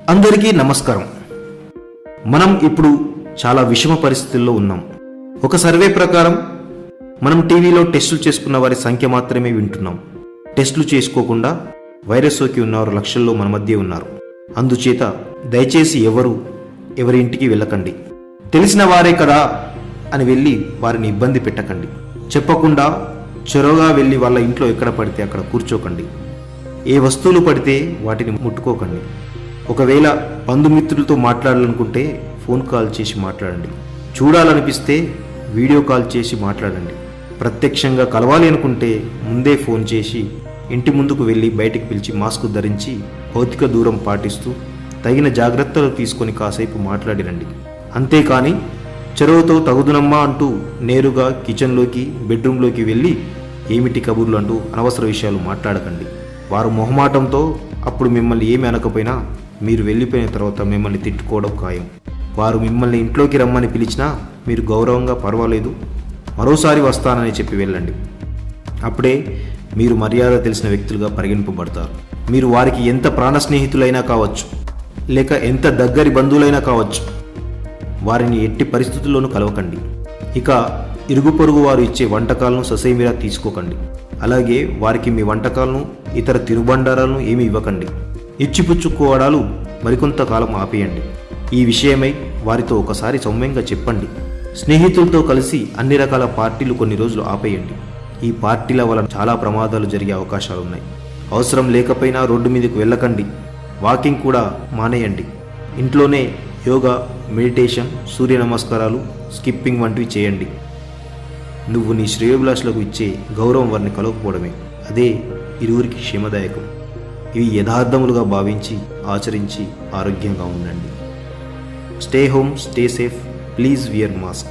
అందరికీ నమస్కారం. మనం ఇప్పుడు చాలా విషమ పరిస్థితుల్లో ఉన్నాం. ఒక సర్వే ప్రకారం మనం టీవీలో టెస్టులు చేసుకున్న వారి సంఖ్య మాత్రమే వింటున్నాం. టెస్టులు చేసుకోకుండా వైరస్ సోకి ఉన్నవారు లక్షల్లో మన మధ్య ఉన్నారు. అందుచేత దయచేసి ఎవరి ఇంటికి వెళ్ళకండి. తెలిసిన వారే కదా అని వెళ్ళి వారిని ఇబ్బంది పెట్టకండి. చెప్పకుండా చొరవగా వెళ్ళి వాళ్ళ ఇంట్లో ఎక్కడ పడితే అక్కడ కూర్చోకండి. ఏ వస్తువులు పడితే వాటిని ముట్టుకోకండి. ఒకవేళ బంధుమిత్రులతో మాట్లాడాలనుకుంటే ఫోన్ కాల్ చేసి మాట్లాడండి. చూడాలనిపిస్తే వీడియో కాల్ చేసి మాట్లాడండి. ప్రత్యక్షంగా కలవాలి అనుకుంటే ముందే ఫోన్ చేసి ఇంటి ముందుకు వెళ్ళి బయటికి పిలిచి మాస్క్ ధరించి భౌతిక దూరం పాటిస్తూ తగిన జాగ్రత్తలు తీసుకొని కాసేపు మాట్లాడిరండి. అంతేకాని చెరువుతో తగుదునమ్మా అంటూ నేరుగా కిచెన్లోకి బెడ్రూమ్లోకి వెళ్ళి ఏమిటి కబుర్లు అంటూ అనవసర విషయాలు మాట్లాడకండి. వారు మొహమాటంతో అప్పుడు మిమ్మల్ని ఏమి అనకపోయినా మీరు వెళ్ళిపోయిన తర్వాత మిమ్మల్ని తిట్టుకోవడం ఖాయం. వారు మిమ్మల్ని ఇంట్లోకి రమ్మని పిలిచినా మీరు గౌరవంగా పర్వాలేదు మరోసారి వస్తానని చెప్పి వెళ్ళండి. అప్పుడే మీరు మర్యాద తెలిసిన వ్యక్తులుగా పరిగణింపబడతారు. మీరు వారికి ఎంత ప్రాణ స్నేహితులైనా కావచ్చు, లేక ఎంత దగ్గరి బంధువులైనా కావచ్చు, వారిని ఎట్టి పరిస్థితుల్లోనూ కలవకండి. ఇక ఇరుగు పొరుగు వారు ఇచ్చే వంటకాలను ససేమిరా తీసుకోకండి. అలాగే వారికి మీ వంటకాలను ఇతర తినుబండారాలను ఏమీ ఇవ్వకండి. ఇచ్చిపుచ్చుకోవడాలు మరికొంతకాలం ఆపేయండి. ఈ విషయమై వారితో ఒకసారి సౌమ్యంగా చెప్పండి. స్నేహితులతో కలిసి అన్ని రకాల పార్టీలు కొన్ని రోజులు ఆపేయండి. ఈ పార్టీల వలన చాలా ప్రమాదాలు జరిగే అవకాశాలున్నాయి. అవసరం లేకపోయినా రోడ్డు మీదకు వెళ్ళకండి. వాకింగ్ కూడా మానేయండి. ఇంట్లోనే యోగా, మెడిటేషన్, సూర్య నమస్కారాలు, స్కిప్పింగ్ వంటివి చేయండి. నువ్వు నీ శ్రేయోభిలాషులకు ఇచ్చే గౌరవం వారిని కలవకపోవడమే. అదే ఇరువురికి క్షేమదాయకం. ఇవి యథార్థములుగా భావించి ఆచరించి ఆరోగ్యంగా ఉండండి. Stay home, stay safe. Please wear mask.